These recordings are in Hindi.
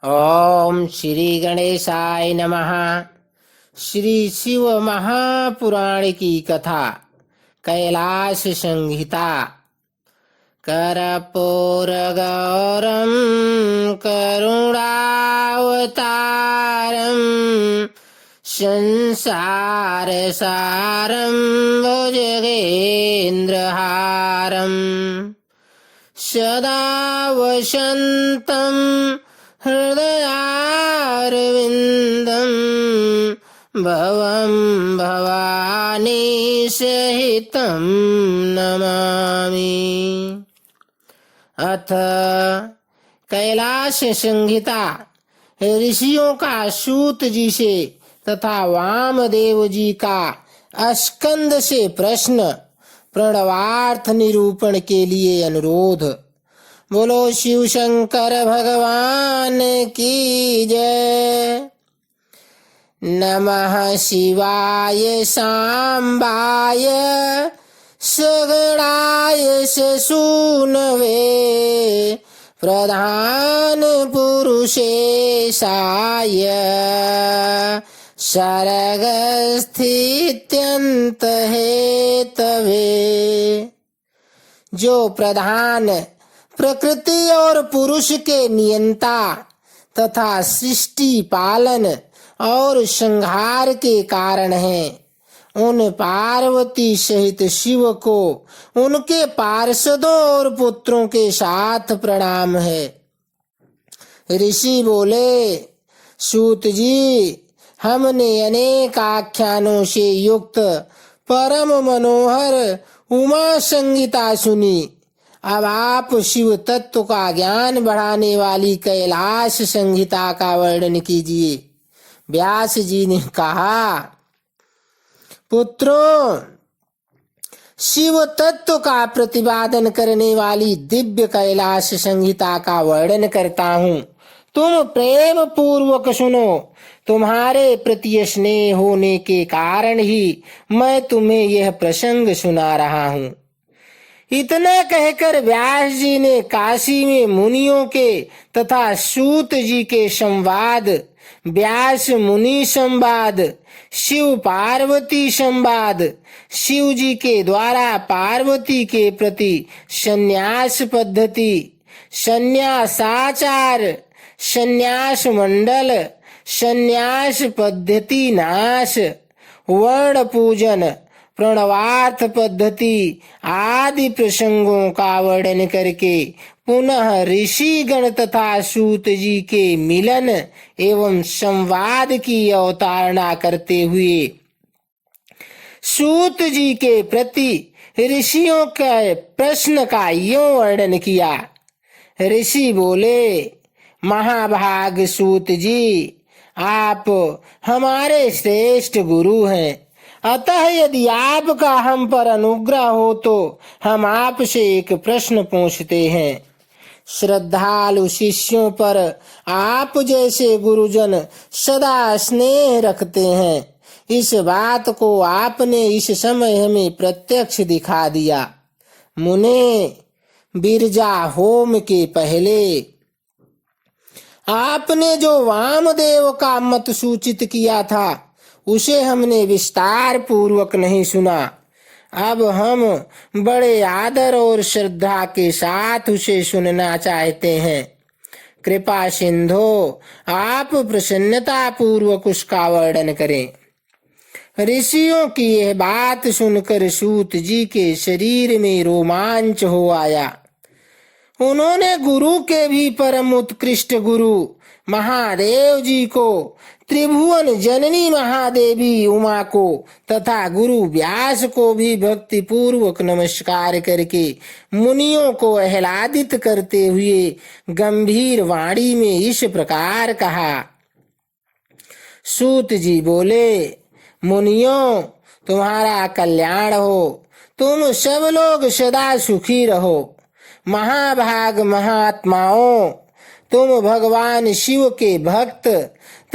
ओम श्री गणेशाय नमः। श्री शिव महापुराण की कथा। कैलाश संहिता। कर्पूर गौरम करुणावतारम संसार सारम भुजगेन्द्रहारम सदा वसन्तं हृदयारविन्दं भवं भवानी सहितं नमामि। अथ कैलाश संहिता। ऋषियों का सूत जी से तथा वामदेव जी का स्कंद से प्रश्न, प्रणवार्थ निरूपण के लिए अनुरोध। बोलो शिव शंकर भगवान की जय। नमः शिवाय सांबाय सगणाय सूनवे प्रधान पुरुषेशाय सर्गस्थित्यंत हेतवे। जो प्रधान प्रकृति और पुरुष के नियंता तथा सृष्टि पालन और संहार के कारण हैं, उन पार्वती सहित शिव को उनके पार्षदों और पुत्रों के साथ प्रणाम है। ऋषि बोले, सूत जी, हमने अनेक आख्यानों से युक्त परम मनोहर उमा संहिता सुनी। अब आप शिव तत्व का ज्ञान बढ़ाने वाली कैलाश संहिता का वर्णन कीजिए। व्यास जी ने कहा, पुत्रों, शिव तत्व का प्रतिपादन करने वाली दिव्य कैलाश संहिता का वर्णन करता हूँ, तुम प्रेम पूर्वक सुनो। तुम्हारे प्रति स्नेह होने के कारण ही मैं तुम्हें यह प्रसंग सुना रहा हूँ। इतना कहकर व्यास जी ने काशी में मुनियों के तथा सूत जी के संवाद, व्यास मुनि संवाद, शिव पार्वती संवाद, शिव जी के द्वारा पार्वती के प्रति संन्यास पद्धति, संन्यासाचार, संन्यास मंडल, संन्यास पद्धति नाश, वर्ण पूजन, प्रणवार्थ पद्धति आदि प्रसंगों का वर्णन करके पुनः ऋषि गण तथा सूत जी के मिलन एवं संवाद की अवतारणा करते हुए सूत जी के प्रति ऋषियों के प्रश्न का यूं वर्णन किया। ऋषि बोले, महाभाग सूत जी, आप हमारे श्रेष्ठ गुरु हैं, अतः यदि आपका हम पर अनुग्रह हो तो हम आपसे एक प्रश्न पूछते हैं। श्रद्धालु शिष्यों पर आप जैसे गुरुजन सदा स्नेह रखते हैं, इस बात को आपने इस समय हमें प्रत्यक्ष दिखा दिया। मुने, बिरजा होम के पहले आपने जो वामदेव का मत सूचित किया था, उसे हमने विस्तार पूर्वक नहीं सुना। अब हम बड़े आदर और श्रद्धा के साथ उसे सुनना चाहते हैं। कृपा सिंधो, आप प्रसन्नता पूर्वक उसका वर्णन करें। ऋषियों की यह बात सुनकर सूत जी के शरीर में रोमांच हो आया। उन्होंने गुरु के भी परम उत्कृष्ट गुरु महादेव जी को, त्रिभुवन जननी महादेवी उमा को तथा गुरु व्यास को भी भक्ति पूर्वक नमस्कार करके मुनियों को आह्लादित करते हुए गंभीर वाणी में इस प्रकार कहा। सूत जी बोले, मुनियों, तुम्हारा कल्याण हो, तुम सब लोग सदा सुखी रहो। महाभाग महात्माओं, तुम भगवान शिव के भक्त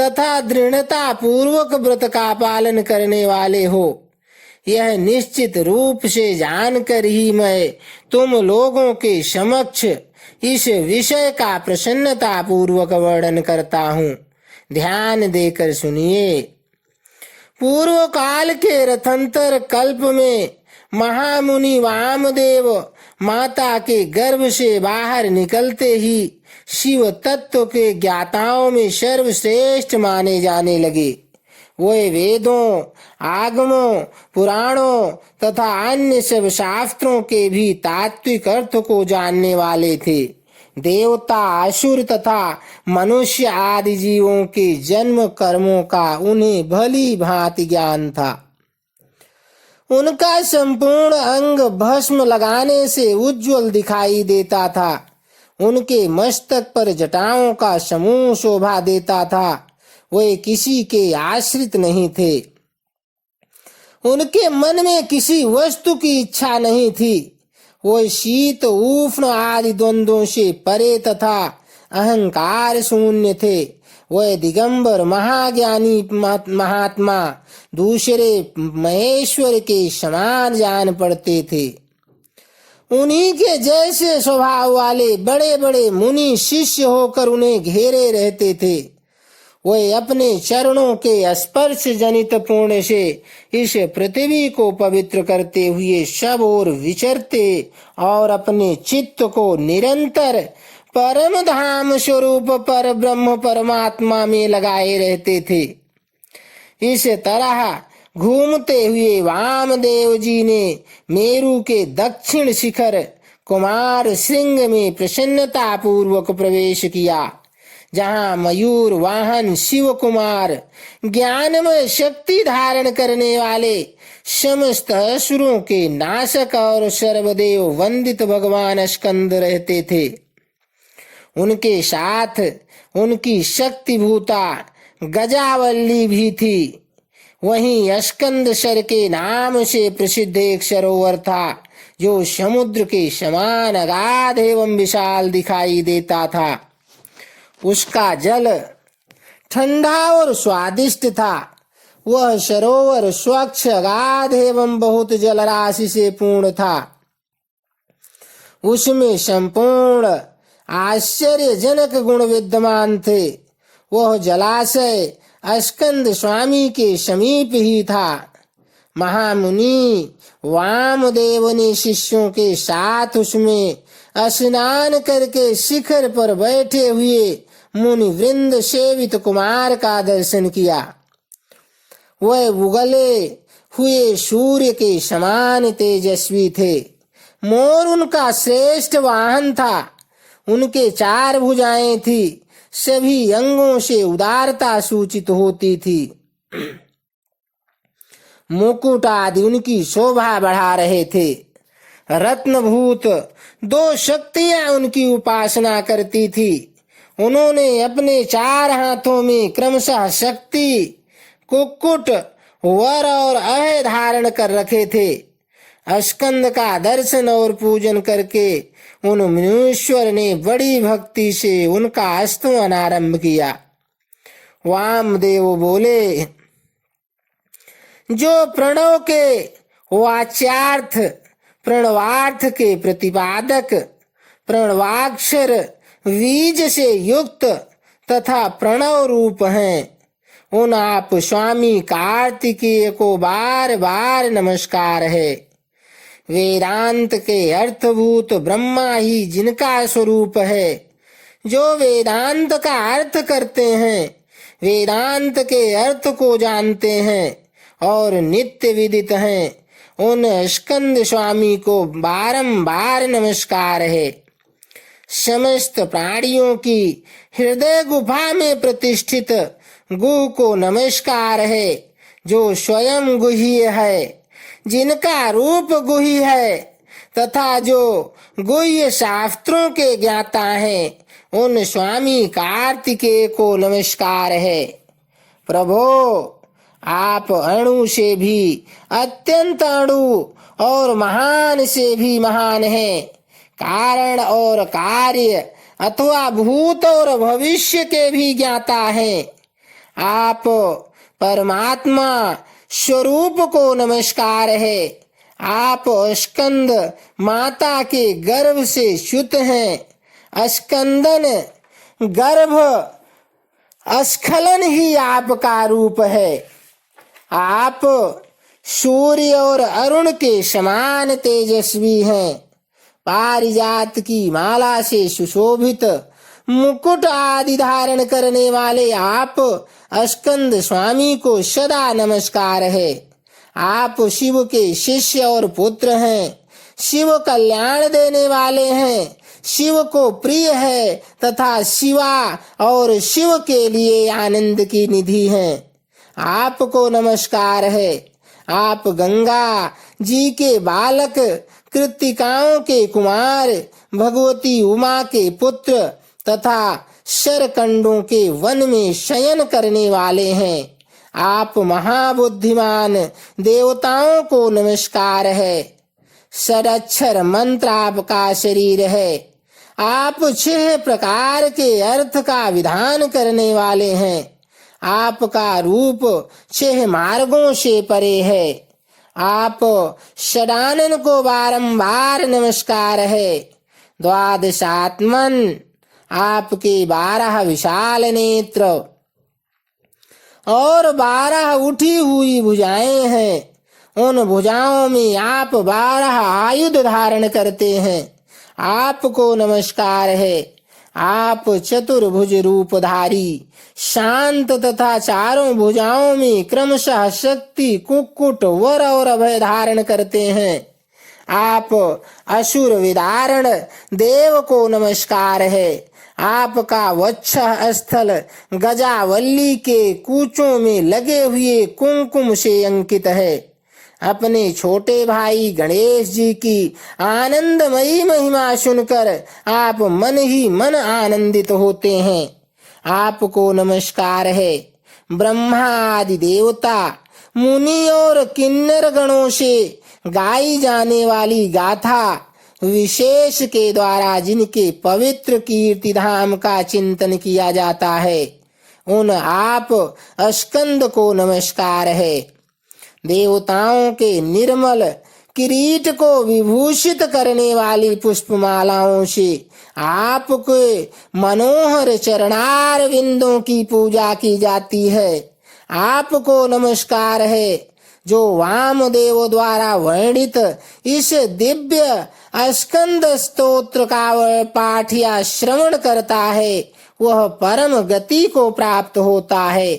तथा दृढ़ता पूर्वक व्रत का पालन करने वाले हो। यह निश्चित रूप से जानकर ही मैं तुम लोगों के समक्ष इस विषय का प्रसन्नता पूर्वक वर्णन करता हूँ, ध्यान देकर सुनिए। पूर्व काल के रथंतर कल्प में महामुनि वामदेव माता के गर्भ से बाहर निकलते ही शिव तत्व के ज्ञाताओं में सर्वश्रेष्ठ माने जाने लगे। वे वेदों, आगमों, पुराणों तथा अन्य सब शास्त्रों के भी तात्विक अर्थ को जानने वाले थे। देवता, असुर तथा मनुष्य आदि जीवों के जन्म कर्मों का उन्हें भली भांति ज्ञान था। उनका संपूर्ण अंग भस्म लगाने से उज्जवल दिखाई देता था। उनके मस्तक पर जटाओं का समूह शोभा देता था। वे किसी के आश्रित नहीं थे। उनके मन में किसी वस्तु की इच्छा नहीं थी। वे शीत, उष्ण आदि द्वंद्वों से परे तथा अहंकार शून्य थे। वे दिगंबर महाज्ञानी महात्मा दूसरे महेश्वर के समान जान पड़ते थे। उन्हीं के जैसे स्वभाव वाले बड़े बड़े मुनि शिष्य होकर उन्हें घेरे रहते थे। वे अपने चरणों के स्पर्श जनित पुण्य से इस पृथ्वी को पवित्र करते हुए सब ओर विचरते और अपने चित्त को निरंतर परम धाम स्वरूप पर ब्रह्म परमात्मा में लगाए रहते थे। इस तरह घूमते हुए वामदेव जी ने मेरु के दक्षिण शिखर कुमार श्रृंग में प्रसन्नता पूर्वक प्रवेश किया, जहाँ मयूर वाहन शिव कुमार ज्ञानमय शक्ति धारण करने वाले समस्त असुरों के नाशक और सर्वदेव वंदित भगवान स्कंद रहते थे। उनके साथ उनकी शक्तिभूता गजावल्ली भी थी। वहीं स्कंदसर के नाम से प्रसिद्ध एक सरोवर था, जो समुद्र के समान अगाध एवं विशाल दिखाई देता था। उसका जल ठंडा और स्वादिष्ट था। वह सरोवर स्वच्छ, अगाध एवं बहुत जलराशि से पूर्ण था। उसमें संपूर्ण आश्चर्यजनक गुण विद्यमान थे। वह जलाशय स्कंद स्वामी के समीप ही था। महामुनि वामदेव ने शिष्यों के साथ उसमें स्नान करके शिखर पर बैठे हुए मुनि वृंद सेवित कुमार का दर्शन किया। वह उगले हुए सूर्य के समान तेजस्वी थे। मोर उनका श्रेष्ठ वाहन था। उनके 4 भुजाएं थी। सभी अंगों से उदारता सूचित होती थी। मुकुट आदि उनकी शोभा बढ़ा रहे थे। रत्नभूत 2 शक्तियां उनकी उपासना करती थी। उन्होंने अपने 4 हाथों में क्रमशः शक्ति, कुक्कुट, वर और अभय धारण कर रखे थे। स्कंद का दर्शन और पूजन करके उन मुनीश्वर ने बड़ी भक्ति से उनका स्तवन आरंभ किया। वामदेव बोले, जो प्रणव के वाच्यार्थ, प्रणवार्थ के प्रतिपादक, प्रणवाक्षर बीज से युक्त तथा प्रणव रूप हैं, उन आप स्वामी कार्तिकेय को बार बार नमस्कार है। वेदांत के अर्थभूत ब्रह्मा ही जिनका स्वरूप है, जो वेदांत का अर्थ करते हैं, वेदांत के अर्थ को जानते हैं और नित्य विदित हैं, उन स्कंद स्वामी को बारंबार नमस्कार है। समस्त प्राणियों की हृदय गुफा में प्रतिष्ठित गुह को नमस्कार है, जो स्वयं गुह्य है, जिनका रूप गुह्य है तथा जो गुह्य शास्त्रों के ज्ञाता हैं, उन स्वामी कार्तिकेय को नमस्कार है। प्रभो, आप अणु से भी अत्यंत अणु और महान से भी महान हैं। कारण और कार्य अथवा भूत और भविष्य के भी ज्ञाता हैं। आप परमात्मा स्वरूप को नमस्कार है। आप स्कंद माता के गर्भ से शुद्ध हैं। स्कंदन गर्भ स्खलन ही आपका रूप है। आप सूर्य और अरुण के समान तेजस्वी हैं। पारिजात की माला से सुशोभित मुकुट आदि धारण करने वाले आप स्कंद स्वामी को सदा नमस्कार है। आप शिव के शिष्य और पुत्र हैं। शिव कल्याण देने वाले हैं। शिव को प्रिय है तथा शिवा और शिव के लिए आनंद की निधि हैं। आपको नमस्कार है। आप गंगा जी के बालक, कृत्तिकाओं के कुमार, भगवती उमा के पुत्र तथा शरकंडों के वन में शयन करने वाले हैं। आप महाबुद्धिमान देवताओं को नमस्कार है। षडक्षर मंत्र आपका शरीर है। आप 6 प्रकार के अर्थ का विधान करने वाले हैं। आपका रूप 6 मार्गों से परे है। आप षडानन को बारंबार नमस्कार है। द्वादशात्मन आपके 12 विशाल नेत्र और 12 उठी हुई भुजाएं हैं। उन भुजाओं में आप 12 आयुध धारण करते हैं। आपको नमस्कार है। आप चतुर्भुज रूपधारी, शांत तथा चारों भुजाओं में क्रमशः शक्ति, कुक्कुट, वर और अभय धारण करते हैं। आप असुर विदारण देव को नमस्कार है। आपका वक्षः स्थल गजावल्ली के कूचों में लगे हुए कुंकुम से अंकित है। अपने छोटे भाई गणेश जी की आनंदमयी महिमा सुनकर आप मन ही मन आनंदित होते हैं। आपको नमस्कार है। ब्रह्मा आदि देवता, मुनि और किन्नर गणों से गाई जाने वाली गाथा विशेष के द्वारा जिनके पवित्र कीर्ति धाम का चिंतन किया जाता है, उन आप स्कंद को नमस्कार है। देवताओं के निर्मल किरीट को विभूषित करने वाली पुष्पमालाओं से आपके मनोहर चरणार विंदों की पूजा की जाती है। आपको नमस्कार है। जो वामदेव द्वारा वर्णित इस दिव्य स्कंद स्तोत्र का पाठ या श्रवण करता है, वह परम गति को प्राप्त होता है।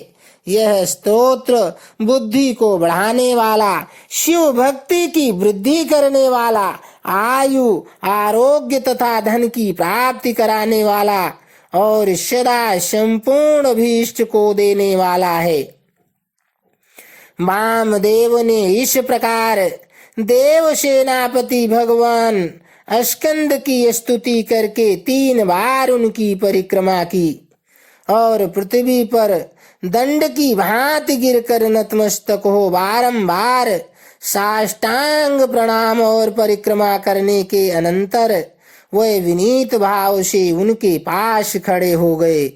यह स्तोत्र बुद्धि को बढ़ाने वाला, शिव भक्ति की वृद्धि करने वाला, आयु, आरोग्य तथा धन की प्राप्ति कराने वाला और सदा संपूर्ण अभीष्ट को देने वाला है। वामदेव ने इस प्रकार देव सेनापति भगवान स्कंद की स्तुति करके 3 बार उनकी परिक्रमा की और पृथ्वी पर दंड की भांति गिरकर नतमस्तक हो बारंबार साष्टांग प्रणाम और परिक्रमा करने के अनंतर वह विनीत भाव से उनके पास खड़े हो गए।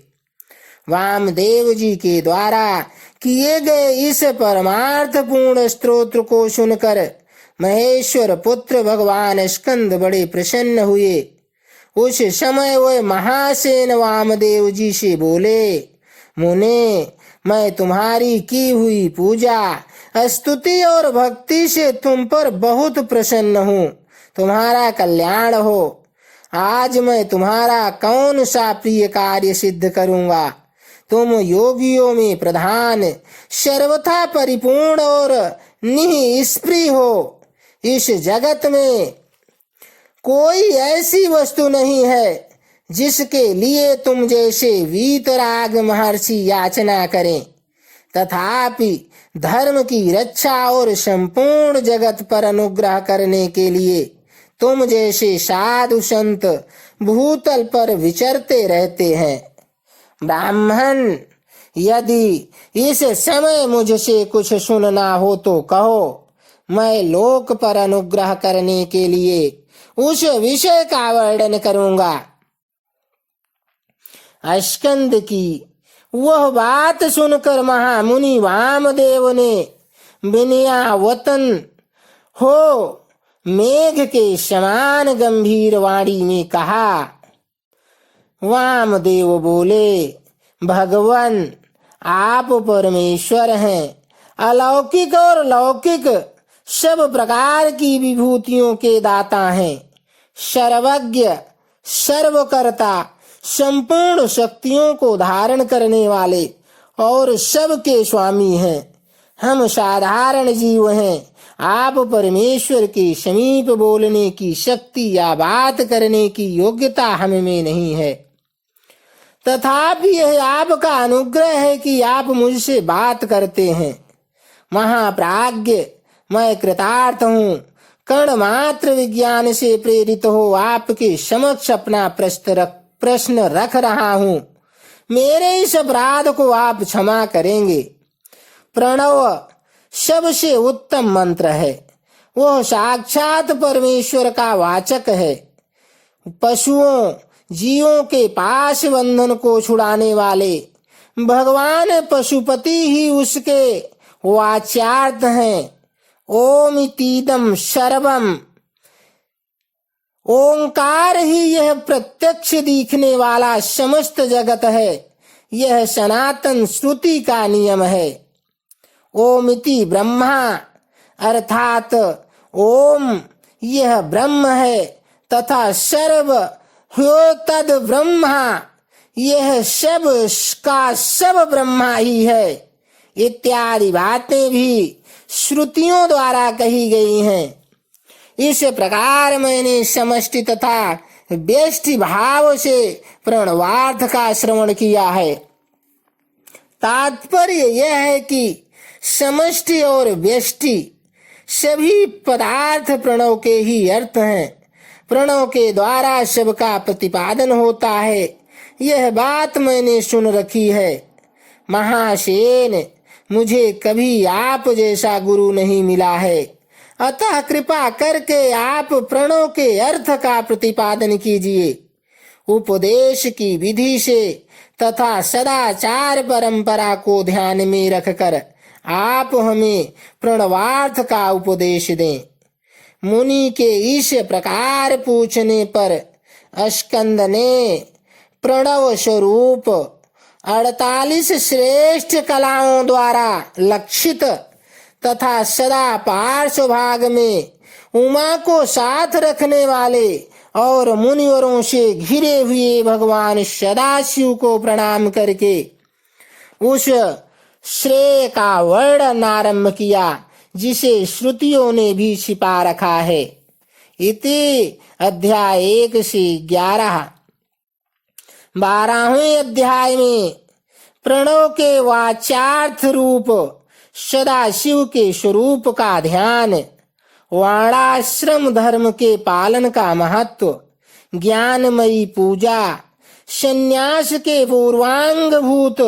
वामदेव जी के द्वारा किए गए इस परमार्थ पूर्ण स्तोत्र को सुनकर महेश्वर पुत्र भगवान स्कंद बड़े प्रसन्न हुए। उस समय वह महासेन वामदेव जी से बोले, मुने, मैं तुम्हारी की हुई पूजा, स्तुति और भक्ति से तुम पर बहुत प्रसन्न हूँ। तुम्हारा कल्याण हो। आज मैं तुम्हारा कौन सा प्रिय कार्य सिद्ध करूँगा। तुम योगियों में प्रधान, सर्वथा परिपूर्ण और निःस्पृह हो। इस जगत में कोई ऐसी वस्तु नहीं है जिसके लिए तुम जैसे वीतराग महर्षि याचना करें। तथापि धर्म की रक्षा और संपूर्ण जगत पर अनुग्रह करने के लिए तुम जैसे साधु संत भूतल पर विचरते रहते हैं। ब्राह्मण, यदि इस समय मुझसे कुछ सुनना हो तो कहो। मैं लोक पर अनुग्रह करने के लिए उस विषय का वर्णन करूंगा। स्कंद की वह बात सुनकर महामुनि वामदेव ने विनयावतन हो मेघ के समान गंभीर वाणी में कहा, वामदेव बोले, भगवान आप परमेश्वर हैं, अलौकिक और लौकिक सब प्रकार की विभूतियों के दाता हैं, सर्वज्ञ, सर्वकर्ता, संपूर्ण शक्तियों को धारण करने वाले और सबके स्वामी हैं। हम साधारण जीव हैं। आप परमेश्वर के समीप बोलने की शक्ति या बात करने की योग्यता हम में नहीं है, तथापि यह आपका अनुग्रह है कि आप मुझसे बात करते हैं। महाप्राज्ञ, मैं कृतार्थ हूँ। कण मात्र विज्ञान से प्रेरित हो आपके समक्ष अपना प्रश्न रख रहा हूँ। मेरे इस अपराध को आप क्षमा करेंगे। प्रणव सबसे उत्तम मंत्र है। वह साक्षात परमेश्वर का वाचक है। पशुओं, जीवों के पास बंधन को छुड़ाने वाले भगवान पशुपति ही उसके वाच्यार्थ हैं। ओम इतीदम सर्वम, ओंकार ही यह प्रत्यक्ष दिखने वाला समस्त जगत है। यह सनातन श्रुति का नियम है। ओमिति ब्रह्मा, अर्थात ओम यह ब्रह्म है तथा सर्व ह्यो तद ब्रह्मा, यह सब का सब ब्रह्मा ही है, इत्यादि बातें भी श्रुतियों द्वारा कही गई हैं। इस प्रकार मैंने समष्टि तथा व्यष्टि भाव से प्रणवार्थ का श्रवण किया है। तात्पर्य यह है कि समष्टि और व्यष्टि सभी पदार्थ प्रणव के ही अर्थ हैं। प्रणव के द्वारा सबका प्रतिपादन होता है, यह बात मैंने सुन रखी है। महासेन, मुझे कभी आप जैसा गुरु नहीं मिला है, अतः कृपा करके आप प्रणव के अर्थ का प्रतिपादन कीजिए। उपदेश की विधि से तथा सदाचार परंपरा को ध्यान में रखकर आप हमें प्रणवार्थ का उपदेश दें। मुनि के इस प्रकार पूछने पर स्कंद ने प्रणव स्वरूप 48 श्रेष्ठ कलाओं द्वारा लक्षित तथा सदा पार्श्व भाग में उमा को साथ रखने वाले और मुनिवरों से घिरे हुए भगवान सदाशिव को प्रणाम करके उस श्रेय का वर्णन आरंभ किया जिसे श्रुतियों ने भी छिपा रखा है। इति अध्याय 1 से 11। 12वें अध्याय में प्रणव के वाच्यार्थ रूप सदाशिव के स्वरूप का ध्यान, वर्णाश्रम धर्म के पालन का महत्व, ज्ञानमयी पूजा, संन्यास के पूर्वांगभूत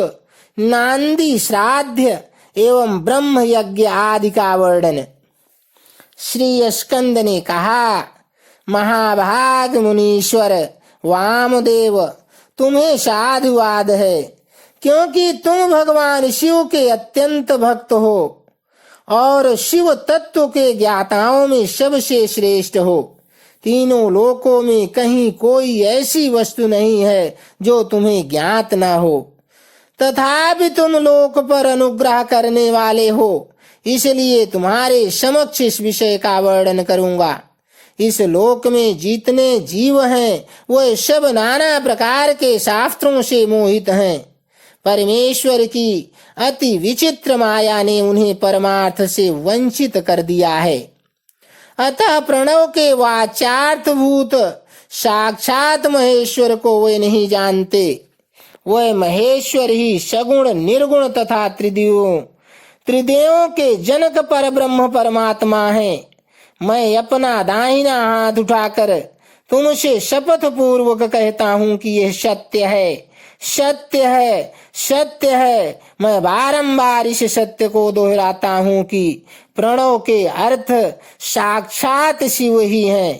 नांदी श्राद्ध एवं ब्रह्म यज्ञ आदि का वर्णन। श्री स्कंद ने कहा, महाभाग मुनीश्वर वामदेव, तुम्हें साधुवाद है, क्योंकि तुम भगवान शिव के अत्यंत भक्त हो और शिव तत्व के ज्ञाताओं में सबसे श्रेष्ठ हो। तीनों लोकों में कहीं कोई ऐसी वस्तु नहीं है जो तुम्हें ज्ञात न हो, तथापि तुम लोक पर अनुग्रह करने वाले हो, इसलिए तुम्हारे समक्ष इस विषय का वर्णन करूंगा। इस लोक में जितने जीव हैं वह सब नाना प्रकार के शास्त्रों से मोहित हैं। परमेश्वर की अति विचित्र माया ने उन्हें परमार्थ से वंचित कर दिया है। अतः प्रणव के वाच्यार्थभूत साक्षात महेश्वर को वे नहीं जानते। वह महेश्वर ही सगुण, निर्गुण तथा त्रिदेवों के जनक पर ब्रह्म परमात्मा है। मैं अपना दाहिना हाथ उठाकर तुमसे शपथ पूर्वक कहता हूँ कि यह सत्य है, सत्य है, सत्य है। मैं बारंबार इस सत्य को दोहराता हूँ कि प्रणव के अर्थ साक्षात शिव ही हैं।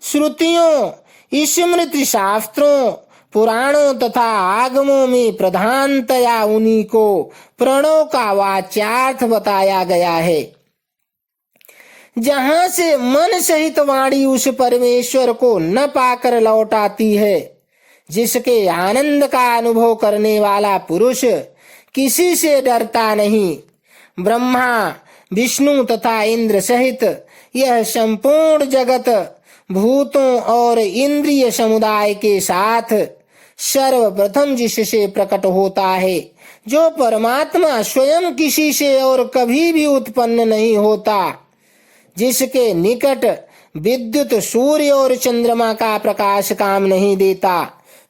श्रुतियों, स्मृति शास्त्रों, पुराणों तथा आगमों में प्रधानतया उन्हीं को प्रणव का वाच्यार्थ बताया गया है। जहां से मन सहित वाणी उस परमेश्वर को न पाकर लौट आती है, जिसके आनंद का अनुभव करने वाला पुरुष किसी से डरता नहीं। ब्रह्मा, विष्णु तथा इंद्र सहित यह संपूर्ण जगत भूतों और इंद्रिय समुदाय के साथ सर्वप्रथम जिससे प्रकट होता है, जो परमात्मा स्वयं किसी से और कभी भी उत्पन्न नहीं होता, जिसके निकट विद्युत, सूर्य और चंद्रमा का प्रकाश काम नहीं देता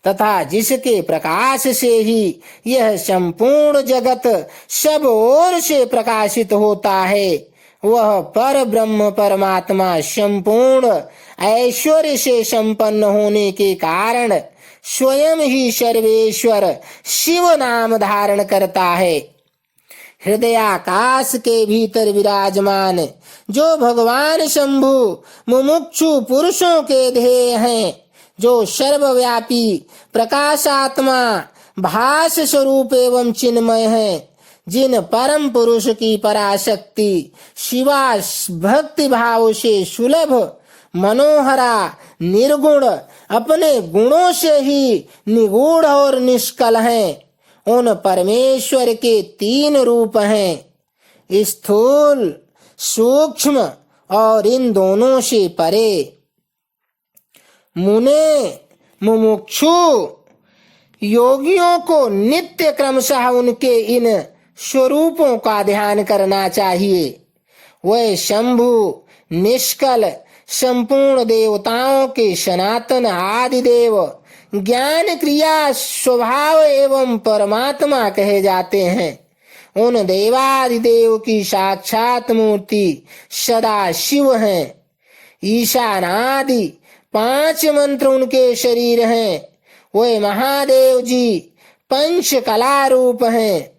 तथा जिसके प्रकाश से ही यह संपूर्ण जगत सब ओर से प्रकाशित होता है, वह पर ब्रह्म परमात्मा संपूर्ण ऐश्वर्य से संपन्न होने के कारण स्वयं ही सर्वेश्वर शिव नाम धारण करता है। हृदयाकाश के भीतर विराजमान जो भगवान शंभु मुमुक्षु पुरुषों के ध्येय हैं, जो सर्वव्यापी प्रकाशात्मा भास स्वरूप एवं चिन्मय हैं, जिन परम पुरुष की पराशक्ति शिवा भक्ति भाव से सुलभ, मनोहरा, निर्गुण, अपने गुणों से ही निगूढ़ और निष्कल हैं, उन परमेश्वर के 3 रूप हैं, स्थूल, सूक्ष्म और इन दोनों से परे। मुने, मुमुक्षु योगियों को नित्य क्रमशः उनके इन स्वरूपों का ध्यान करना चाहिए। वह शंभु, निष्कल, संपूर्ण देवताओं के सनातन आदिदेव, ज्ञान क्रिया स्वभाव एवं परमात्मा कहे जाते हैं। उन देवादिदेव की साक्षात मूर्ति सदा शिव हैं। ईशानादि 5 मंत्र उनके शरीर हैं। वे महादेव जी 5 कला रूप हैं।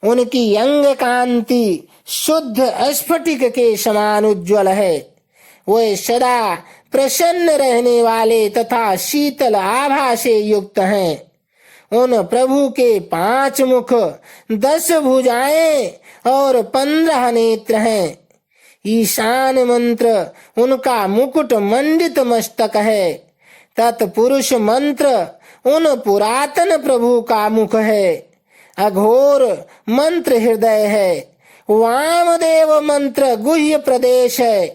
उनकी अंग कांति शुद्ध स्फटिक के समान उज्ज्वल है। वे सदा प्रसन्न रहने वाले तथा शीतल आभा से युक्त हैं। उन प्रभु के 5 मुख, 10 भुजाएं और 15 नेत्र हैं। ईशान मंत्र उनका मुकुट मंडित मस्तक है। तत्पुरुष मंत्र उन पुरातन प्रभु का मुख है। अघोर मंत्र हृदय है। वामदेव मंत्र गुह्य प्रदेश है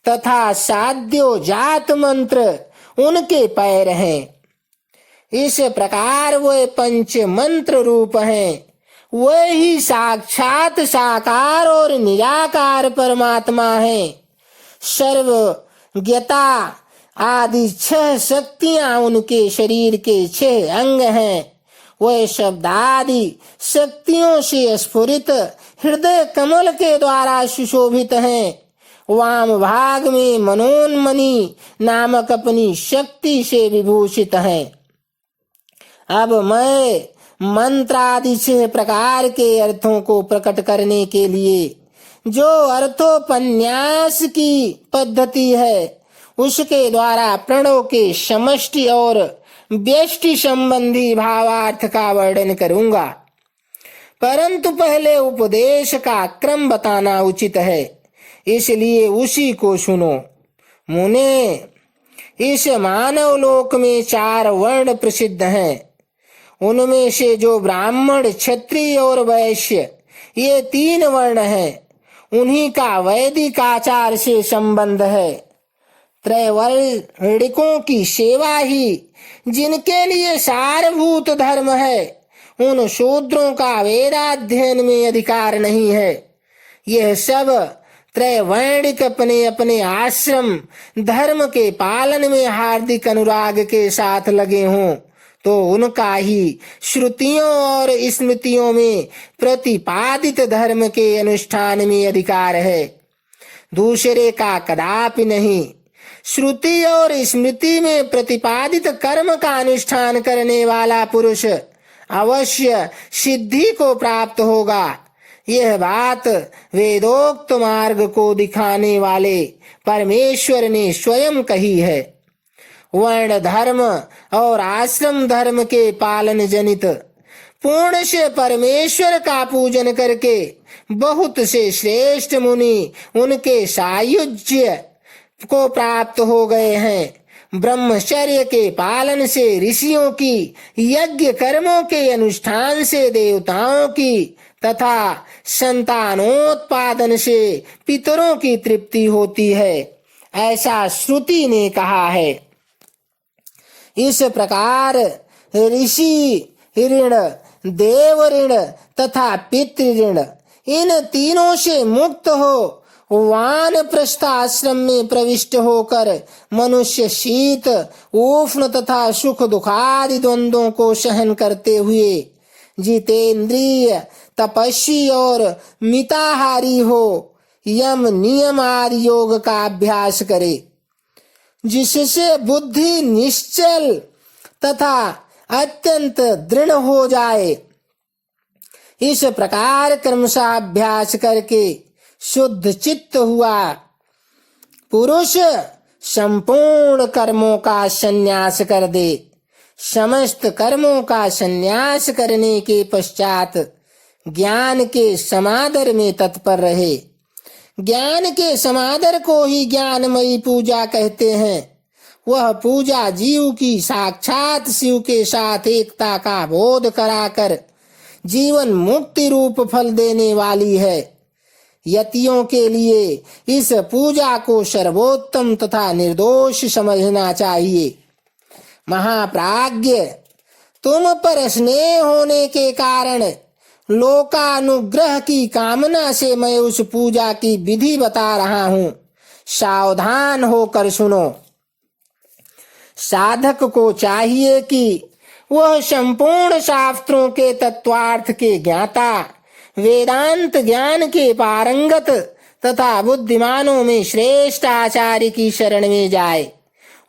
तथा साध्यो जात मंत्र उनके पैर हैं। इस प्रकार वे 5 मंत्र रूप हैं। वे ही साक्षात साकार और निराकार परमात्मा हैं। सर्वज्ञता आदि 6 शक्तियां उनके शरीर के 6 अंग हैं। वे शब्दादि शक्तियों से स्फुरित हृदय कमल के द्वारा सुशोभित हैं। वाम भाग में मनोन्मणि नामक अपनी शक्ति से विभूषित हैं। अब मैं मंत्रादि 6 प्रकार के अर्थों को प्रकट करने के लिए जो अर्थोपन्यास की पद्धति है, उसके द्वारा प्रणव के समष्टि और व्यष्टि संबंधी भावार्थ का वर्णन करूंगा। परंतु पहले उपदेश का क्रम बताना उचित है, इसलिए उसी को सुनो। मुने, इस मानव लोक में 4 वर्ण प्रसिद्ध हैं। उनमें से जो ब्राह्मण, क्षत्रिय और वैश्य ये 3 वर्ण हैं, उन्हीं का वैदिक आचार से संबंध है। त्रैवर्णिकों की सेवा ही जिनके लिए सारभूत धर्म है, उन शूद्रों का वेदाध्ययन में अधिकार नहीं है। यह सब त्रैवर्णिक अपने अपने आश्रम धर्म के पालन में हार्दिक अनुराग के साथ लगे हों तो उनका ही श्रुतियों और स्मृतियों में प्रतिपादित धर्म के अनुष्ठान में अधिकार है, दूसरे का कदापि नहीं। श्रुति और स्मृति में प्रतिपादित कर्म का अनुष्ठान करने वाला पुरुष अवश्य सिद्धि को प्राप्त होगा। यह बात वेदोक्त मार्ग को दिखाने वाले परमेश्वर ने स्वयं कही है। वर्ण धर्म और आश्रम धर्म के पालन जनित पूर्ण से परमेश्वर का पूजन करके बहुत से श्रेष्ठ मुनि उनके सायुज्य को प्राप्त हो गए हैं। ब्रह्मचर्य के पालन से ऋषियों की, यज्ञ कर्मों के अनुष्ठान से देवताओं की तथा संतानोत्पादन से पितरों की तृप्ति होती है, ऐसा श्रुति ने कहा है। इस प्रकार ऋषि ऋण, देव ऋण तथा पितृ ऋण, इन तीनों से मुक्त हो वानप्रस्थ आश्रम में प्रविष्ट होकर मनुष्य शीत, उष्ण तथा सुख दुखादि द्वंद्वों को सहन करते हुए जितेंद्रिय, तपस्वी और मिताहारी हो यम नियम आदि योग का अभ्यास करे, जिससे बुद्धि निश्चल तथा अत्यंत दृढ़ हो जाए। इस प्रकार क्रमशः अभ्यास करके शुद्ध चित्त हुआ पुरुष संपूर्ण कर्मों का संन्यास कर दे। समस्त कर्मों का संन्यास करने के पश्चात ज्ञान के समादर में तत्पर रहे। ज्ञान के समादर को ही ज्ञानमयी पूजा कहते हैं। वह पूजा जीव की साक्षात शिव के साथ एकता का बोध कराकर जीवन मुक्ति रूप फल देने वाली है। यतियों के लिए इस पूजा को सर्वोत्तम तथा निर्दोष समझना चाहिए। महाप्राज्ञ, तुम पर स्नेह होने के कारण लोकानुग्रह की कामना से मैं उस पूजा की विधि बता रहा हूं, सावधान होकर सुनो। साधक को चाहिए कि वह संपूर्ण शास्त्रों के तत्वार्थ के ज्ञाता, वेदांत ज्ञान के पारंगत तथा बुद्धिमानों में श्रेष्ठ आचार्य की शरण में जाए।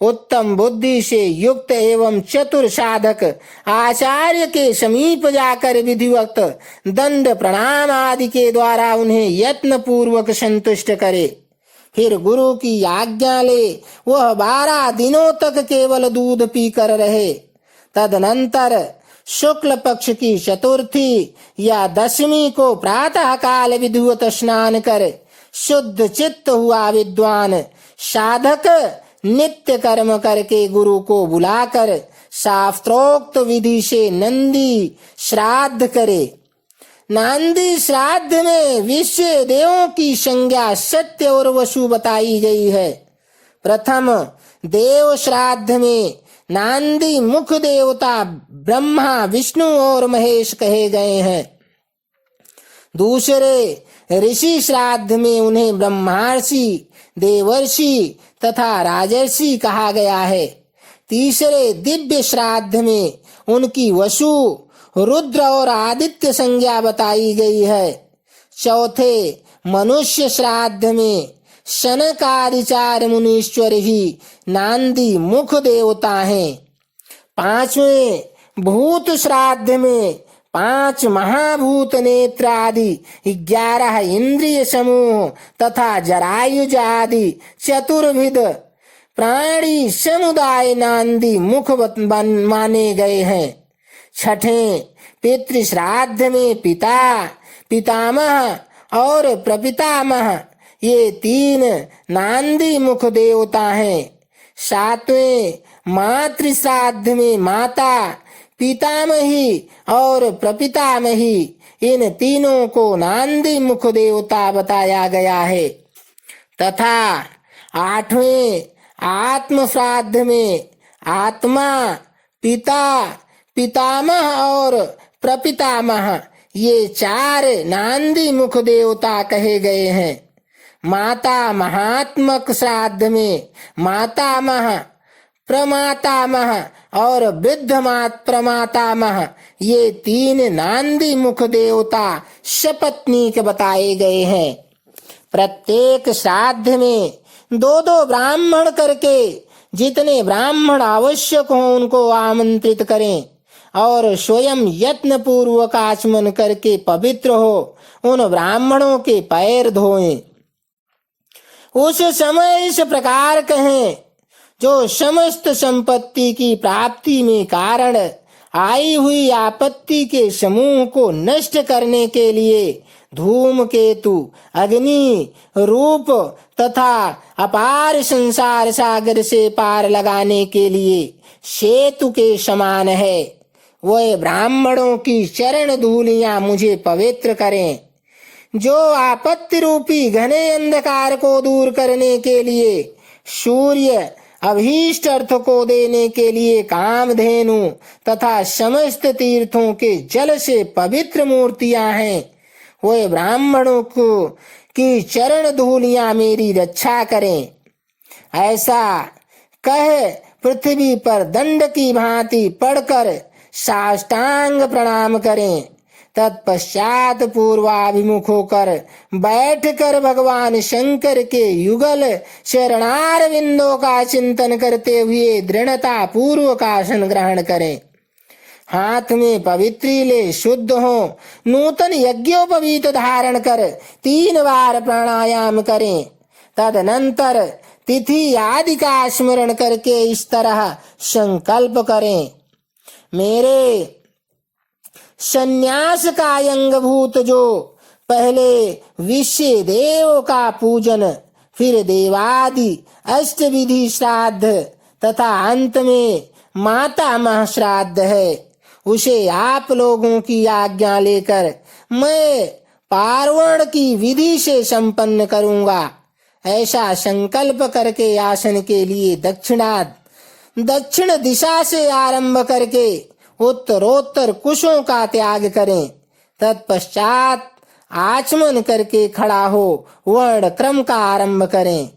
उत्तम बुद्धि से युक्त एवं चतुर साधक आचार्य के समीप जाकर विधिवत दंड प्रणाम आदि के द्वारा उन्हें यत्न पूर्वक संतुष्ट करे। फिर गुरु की आज्ञा ले वह 12 दिनों तक केवल दूध पीकर रहे। तदनंतर शुक्ल पक्ष की चतुर्थी या दशमी को प्रातः काल विधिवत स्नान कर शुद्ध चित्त हुआ विद्वान साधक नित्य कर्म करके गुरु को बुलाकर शास्त्रोक्त विधि से नंदी श्राद्ध करे। नांदी श्राद्ध में विश्व देवों की संज्ञा सत्य और वसु बताई गई है। प्रथम देव श्राद्ध में नांदी मुख देवता ब्रह्मा, विष्णु और महेश कहे गए हैं। दूसरे ऋषि श्राद्ध में उन्हें ब्रह्मर्षि, देवर्षि तथा राजर्षि कहा गया है। तीसरे दिव्य श्राद्ध में उनकी वसु, रुद्र और आदित्य संज्ञा बताई गई है। चौथे मनुष्य श्राद्ध में शनकादिचार मुनीश्वर ही नांदी मुख देवता हैं। पांचवें भूत श्राद्ध में 5 महाभूत नेत्र आदि 11 इंद्रिय समूह तथा जरायुज आदि चतुर्विध प्राणी समुदाय नांदी मुख माने गए हैं। छठे पितृ श्राद्ध में पिता, पितामह और प्रपितामह ये 3 नांदी मुख देवता हैं। सातवें मातृ श्राद्ध में माता, पितामही और प्रपितामही इन तीनों को नांदी मुख देवता बताया गया है। तथा 8वें आत्म श्राद्ध में आत्मा, पिता, पितामह और प्रपितामह ये 4 नांदी मुख देवता कहे गए हैं। माता महात्मक श्राद्ध में मातामह, प्रमातामह और वृद्ध प्रमातामह ये 3 नांदी मुख देवता सपत्नीक बताए गए हैं। प्रत्येक श्राद्ध में 2-2 ब्राह्मण करके जितने ब्राह्मण आवश्यक हो उनको आमंत्रित करें और स्वयं यत्न पूर्वक आचमन करके पवित्र हो उन ब्राह्मणों के पैर धोएं। उस समय इस प्रकार कहें, जो समस्त संपत्ति की प्राप्ति में कारण आई हुई आपत्ति के समूह को नष्ट करने के लिए धूमकेतु, अग्नि रूप तथा अपार संसार सागर से पार लगाने के लिए सेतु के समान है। वह ब्राह्मणों की चरण धूलियां मुझे पवित्र करें। जो आपत्ति रूपी घने अंधकार को दूर करने के लिए सूर्य, अभीष्ट अर्थ को देने के लिए कामधेनु तथा समस्त तीर्थों के जल से पवित्र मूर्तियां हैं, वे ब्राह्मणों को की चरण धूलियां मेरी रक्षा करें। ऐसा कह पृथ्वी पर दंड की भांति पड़कर साष्टांग प्रणाम करें। तत्पश्चात पूर्वाभिमुख होकर बैठकर भगवान शंकर के युगल शरणार बिंदों का चिंतन करते हुए दृढ़ता पूर्वक आसन ग्रहण करें। हाथ में पवित्री ले शुद्ध हो, नूतन यज्ञोपवीत धारण कर 3 बार प्राणायाम करें। तदनंतर तिथि आदि का स्मरण करके इस तरह संकल्प करें, मेरे संन्यास का अंगभूत जो पहले विश्व देव का पूजन, फिर देवादि अष्टविधि श्राद्ध तथा अंत में माता मह श्राद्ध है, उसे आप लोगों की आज्ञा लेकर मैं पार्वण की विधि से संपन्न करूंगा। ऐसा संकल्प करके आसन के लिए दक्षिण दिशा से आरंभ करके उत्तरोत्तर कुशों का त्याग करें। तत्पश्चात आचमन करके खड़ा हो वर्ण क्रम का आरंभ करें।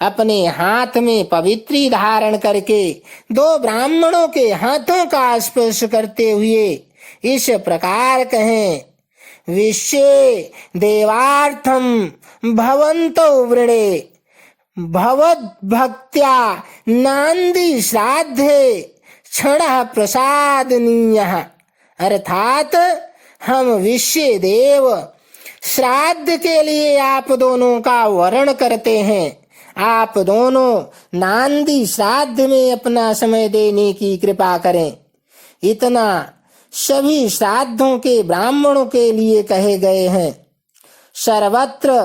अपने हाथ में पवित्री धारण करके 2 ब्राह्मणों के हाथों का स्पर्श करते हुए इस प्रकार कहें, विश्वे देवार्थम भवन्तो वृणे भवद भक्त्या नांदी श्राद्धे क्षण प्रसादनीयः। अर्थात हम विश्व देव श्राद्ध के लिए आप दोनों का वरण करते हैं। आप दोनों नांदी श्राद्ध में अपना समय देने की कृपा करें। इतना सभी श्राद्धों के ब्राह्मणों के लिए कहे गए हैं। सर्वत्र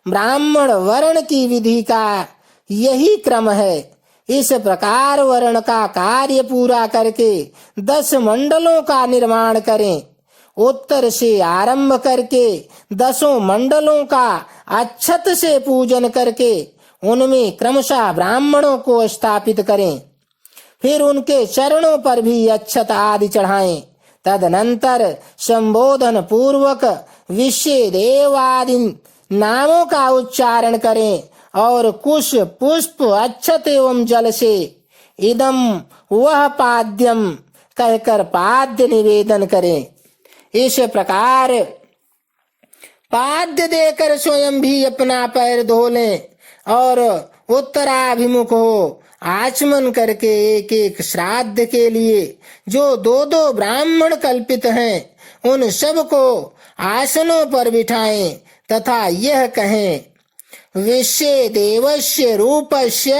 ब्राह्मण वर्ण की विधि का यही क्रम है। इस प्रकार वर्ण का कार्य पूरा करके 10 मंडलों का निर्माण करें। उत्तर से आरंभ करके 10 मंडलों का अक्षत से पूजन करके उनमें क्रमशः ब्राह्मणों को स्थापित करें। फिर उनके चरणों पर भी अक्षत आदि चढ़ाएं। तदनंतर संबोधन पूर्वक विश्व देव आदि नामों का उच्चारण करें और कुश, पुष्प, अक्षत एवं जल से इदम वह पाद्यम कहकर पाद्य निवेदन करें। इस प्रकार पाद्य देकर स्वयं भी अपना पैर धो लें और उत्तराभिमुख हो आचमन करके एक एक श्राद्ध के लिए जो 2-2 ब्राह्मण कल्पित हैं उन सब को आसनों पर बिठाएं तथा यह कहें, विश्व देवस्य रूपस्य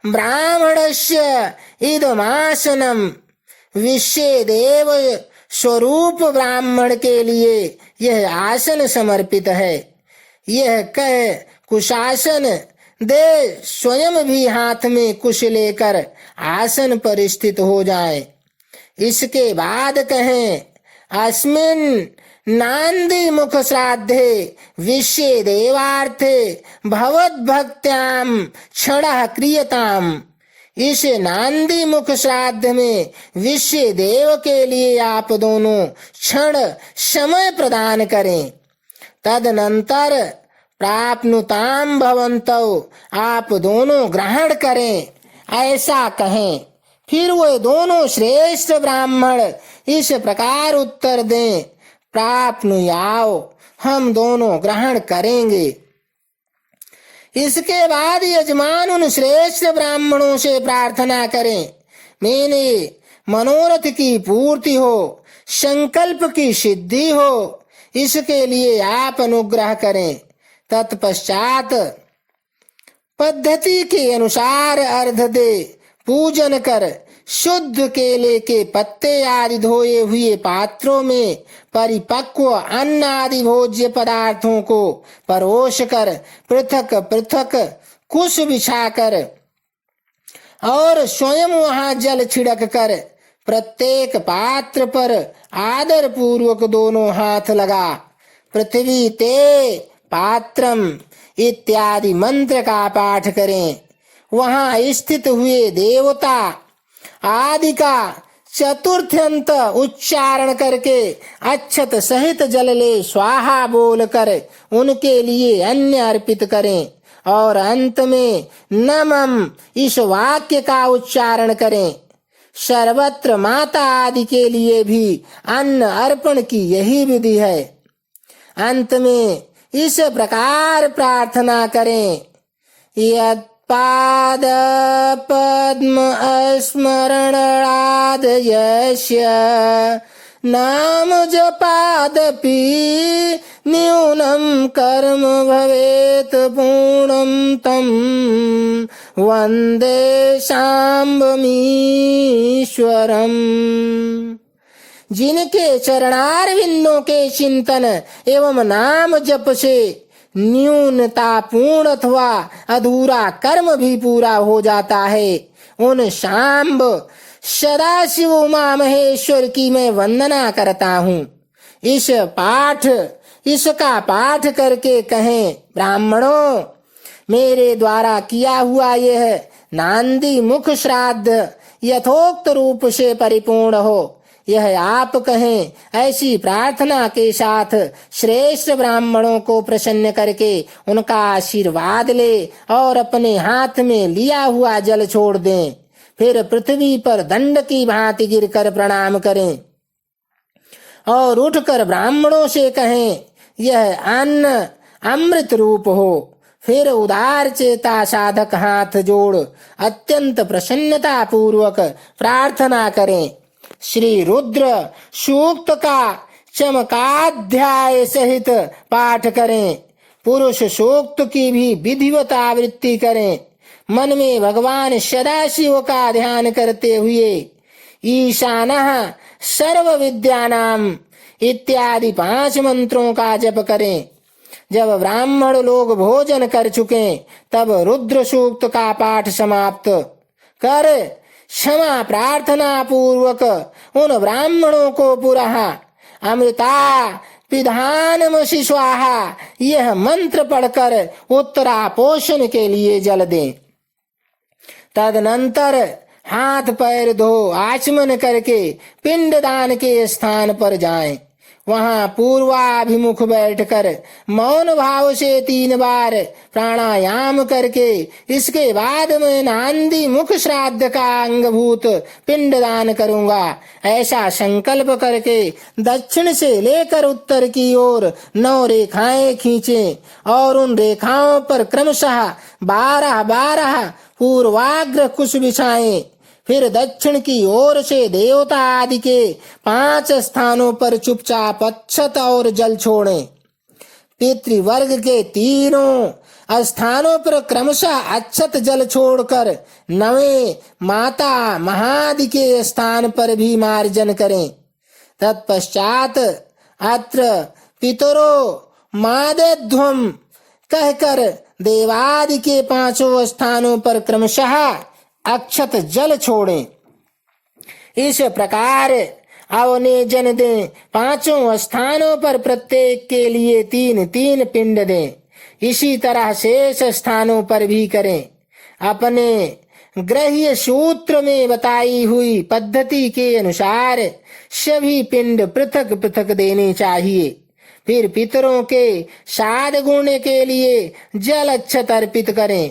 ब्राह्मणस्य इदमासनम। विश्व देव स्वरूप ब्राह्मण के लिए यह आसन समर्पित है। यह कह कुशासन दे स्वयं भी हाथ में कुश लेकर आसन पर स्थित हो जाए। इसके बाद कहें, अस्मिन् नांदी मुख श्राद्धे विश्व देवार्थे भवद्भक्त्याम क्षणः क्रियताम। इस नांदी मुख श्राद्ध में विश्व देव के लिए आप दोनों क्षण समय प्रदान करें। तदनंतर प्राप्नुताम भवन्तौ, आप दोनों ग्रहण करें, ऐसा कहें। फिर वे दोनों श्रेष्ठ ब्राह्मण इस प्रकार उत्तर दें, प्राप्नुयाओ, हम दोनों ग्रहण करेंगे। इसके बाद यजमान उन श्रेष्ठ ब्राह्मणों से प्रार्थना करें, मेरे मनोरथ की पूर्ति हो, संकल्प की सिद्धि हो, इसके लिए आप अनुग्रह करें। तत्पश्चात पद्धति के अनुसार अर्घ दे पूजन कर शुद्ध केले के पत्ते आदि धोए हुए पात्रों में परिपक्व अन्न आदि भोज्य पदार्थों को परोस कर पृथक पृथक कुश बिछाकर और स्वयं वहां जल छिड़क कर प्रत्येक पात्र पर आदर पूर्वक दोनों हाथ लगा पृथ्वी ते पात्रम इत्यादि मंत्र का पाठ करें। वहां स्थित हुए देवता आदि का चतुर्थ्यंत उच्चारण करके अक्षत सहित जल ले स्वाहा बोलकर उनके लिए अन्न अर्पित करें और अंत में नमः इस वाक्य का उच्चारण करें। सर्वत्र माता आदि के लिए भी अन्न अर्पण की यही विधि है। अंत में इस प्रकार प्रार्थना करें, यत् पाद पद्म स्मरणाद यस्य नाम जपादपि न्यूनं कर्म भवेत् पूर्णं तं वन्दे शाम्बमीश्वरम्। जिनके चरणारविंदों के चिंतन एवं नाम जप से न्यूनता पूर्ण अथवा अधूरा कर्म भी पूरा हो जाता है, उन शाम्ब सदाशिव उमा महेश्वर की मैं वंदना करता हूँ। इसका पाठ करके कहें, ब्राह्मणों, मेरे द्वारा किया हुआ यह नांदी मुख श्राद्ध यथोक्त रूप से परिपूर्ण हो, यह आप कहें। ऐसी प्रार्थना के साथ श्रेष्ठ ब्राह्मणों को प्रसन्न करके उनका आशीर्वाद ले और अपने हाथ में लिया हुआ जल छोड़ दें। फिर पृथ्वी पर दंड की भांति गिरकर प्रणाम करें और उठकर ब्राह्मणों से कहें, यह अन्न अमृत रूप हो। फिर उदार चेता साधक हाथ जोड़ अत्यंत प्रसन्नता पूर्वक प्रार्थना करें। श्री रुद्र सूक्त का चमकाध्याय सहित पाठ करें। पुरुष सूक्त की भी विधिवत आवृत्ति करें। मन में भगवान सदाशिव का ध्यान करते हुए ईशानः सर्व विद्यानाम इत्यादि 5 मंत्रों का जप करें। जब ब्राह्मण लोग भोजन कर चुके तब रुद्र सूक्त का पाठ समाप्त कर क्षमा प्रार्थना पूर्वक उन ब्राह्मणों को पुनः अमृता पिधानमसि स्वाहा यह मंत्र पढ़कर उत्तरा पोषण के लिए जल दें। तदनंतर हाथ पैर धो आचमन करके पिंडदान के स्थान पर जाएं। वहां पूर्वाभिमुख बैठकर मौन भाव से 3 बार प्राणायाम करके इसके बाद मैं नांदी मुख श्राद्ध का अंगभूत पिंडदान करूंगा, ऐसा संकल्प करके दक्षिण से लेकर उत्तर की ओर 9 रेखाएं खींचें और उन रेखाओं पर क्रमशः 12 पूर्वाग्र कुश बिछाएं। फिर दक्षिण की ओर से देवता आदि के 5 स्थानों पर चुपचाप अक्षत और जल छोड़ें। पितृवर्ग के 3 स्थानों पर क्रमशः अक्षत जल छोड़कर 9वें माता महादि के स्थान पर भी मार्जन करें। तत्पश्चात अत्र पितरो मादेध्वम कहकर देवादि के 5 स्थानों पर क्रमशः अक्षत जल छोड़ें। इस प्रकार अवनेजन दें। 5 स्थानों पर प्रत्येक के लिए 3 पिंड दें। इसी तरह शेष स्थानों पर भी करें। अपने गृह्य सूत्र में बताई हुई पद्धति के अनुसार सभी पिंड पृथक पृथक देने चाहिए। फिर पितरों के साध गुण के लिए जल अक्षत अर्पित करें।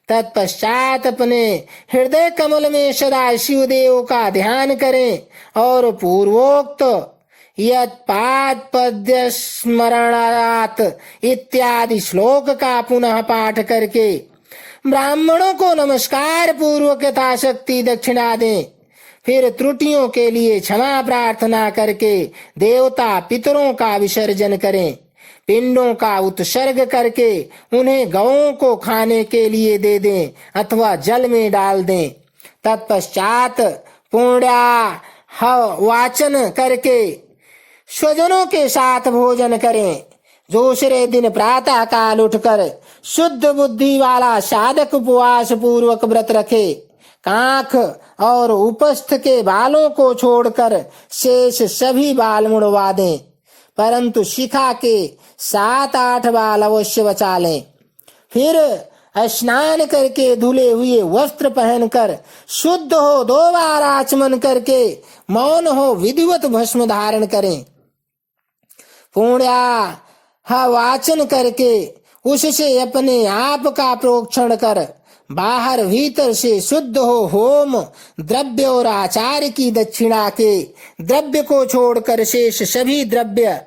तत्पश्चात अपने हृदय कमल में सदा शिव देव का ध्यान करें और पूर्वोक्त यत्पाद पद्य स्मरणात् इत्यादि श्लोक का पुनः पाठ करके ब्राह्मणों को नमस्कार पूर्वक यथाशक्ति दक्षिणा दें। फिर त्रुटियों के लिए क्षमा प्रार्थना करके देवता पितरों का विसर्जन करें। पिंडों का उत्सर्ग करके उन्हें गौओं को खाने के लिए दे दें अथवा जल में डाल दें। तत्पश्चात पुण्याह वाचन करके स्वजनों के साथ भोजन करें। दूसरे दिन प्रातः काल उठकर शुद्ध बुद्धि वाला साधक उपवास पूर्वक व्रत रखे। कांख और उपस्थ के बालों को छोड़कर शेष सभी बाल मुड़वा दें, परंतु शिखा के 7-8 बाल अवश्य बचा लें। फिर स्नान करके धुले हुए वस्त्र पहनकर शुद्ध हो 2 बार आचमन करके मौन हो विधिवत भस्म धारण करें। पुण्याह वाचन करके उससे अपने आप का प्रोक्षण कर बाहर भीतर से शुद्ध हो होम द्रव्य और आचार्य की दक्षिणा के द्रव्य को छोड़कर शेष सभी द्रव्य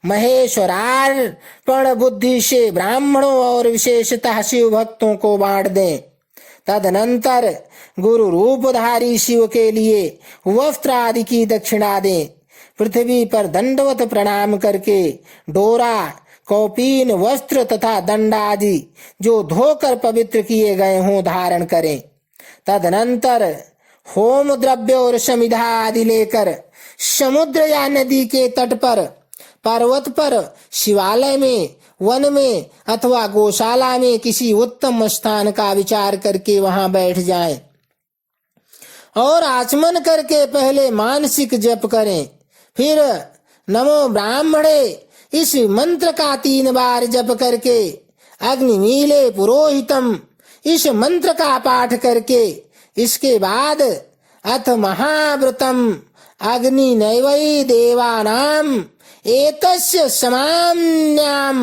महेश्वरार्पण बुद्धि से ब्राह्मणों और विशेषतः शिव भक्तों को बांट दें। तदनंतर गुरु रूपधारी शिव के लिए वस्त्र आदि की दक्षिणा दें। पृथ्वी पर दंडवत प्रणाम करके डोरा, कौपीन, वस्त्र तथा दंड आदि जो धोकर पवित्र किए गए हों धारण करें। तदनंतर होम द्रव्य और समिधा आदि लेकर समुद्र या नदी के तट पर, पर्वत पर, शिवालय में, वन में अथवा गौशाला में किसी उत्तम स्थान का विचार करके वहां बैठ जाएं और आचमन करके पहले मानसिक जप करें। फिर नमो ब्राह्मणे इस मंत्र का 3 बार जप करके अग्निमीले पुरोहितम इस मंत्र का पाठ करके इसके बाद अथ महाव्रतम अग्नि नैवै देवानाम एतस्य समाम्याम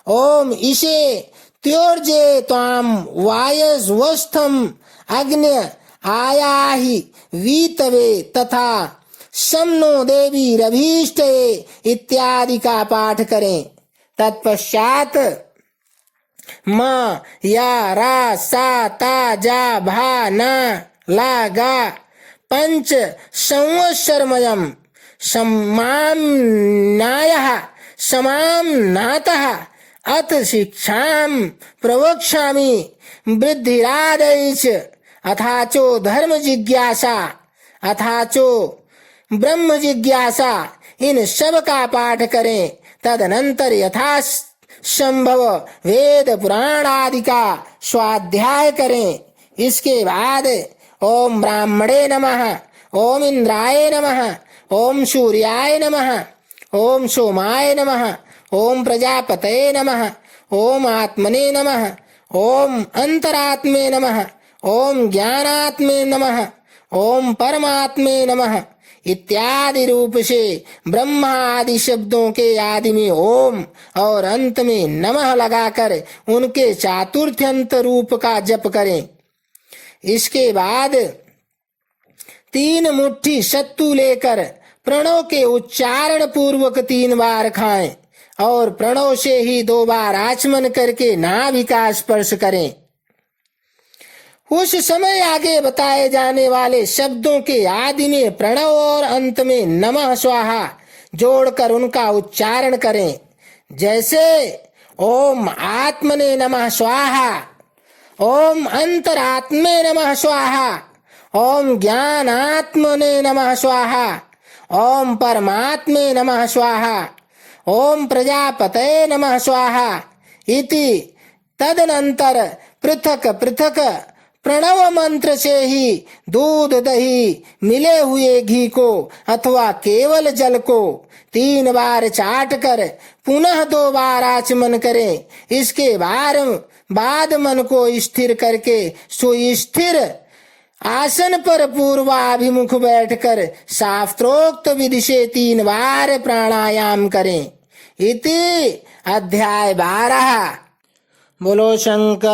ओम इसे त्योर्जे त्वाम वायस्वस्थम अग्न्य आयाहि वीतवे तथा शम्नो देवी रभीष्टे इत्यादि का पाठ करें। तत्पश्चात म या रा सा ता जा भा न ला गा पंच संवत्सरमयम् सम्मानायः समाम्नातः अथ शिक्षां प्रवक्ष्यामि वृद्धिरादैश्च अथाचो धर्म जिज्ञासा अथाचो ब्रह्म जिज्ञासा इन सब का पाठ करें। तदनंतर यथा संभव वेद पुराण आदि का स्वाध्याय करें। इसके बाद ओम ब्राह्मणे नमः, ओम इंद्राय नमः, ओम सूर्याय नमः, ओम सोमाय नमः, ओम प्रजापतये नमः, ओम आत्मने नमः, ओम अंतरात्मे नमः, ओम ज्ञानात्मे नमः, ओम परमात्मे नमः इत्यादि रूप से ब्रह्मा आदि शब्दों के आदि में ओम और अंत में नमः लगाकर उनके चातुर्थ्यंत रूप का जप करें। इसके बाद 3 मुट्ठी सत्तू लेकर प्रणव के उच्चारण पूर्वक 3 बार खाएं और प्रणव से ही 2 बार आचमन करके नाभि का स्पर्श करें। उस समय आगे बताए जाने वाले शब्दों के आदि में प्रणव और अंत में नमः स्वाहा जोड़कर उनका उच्चारण करें। जैसे ओम आत्मने नमः स्वाहा, ओम अंतरात्मे नमः स्वाहा, ओम ज्ञानात्मने नमः स्वाहा, ओम परमात्मे नमः स्वाहा, ओम प्रजापतये नमः स्वाहा इति। तदनंतर पृथक पृथक प्रणव मंत्र से ही दूध दही मिले हुए घी को अथवा केवल जल को 3 बार चाट कर पुनः 2 बार आचमन करें। इसके बाद मन को स्थिर करके सुस्थिर आसन पर पूर्वाभिमुख बैठकर शास्त्रोक्त विधि से 3 बार प्राणायाम करें। इति अध्याय 12। बोलो शंकर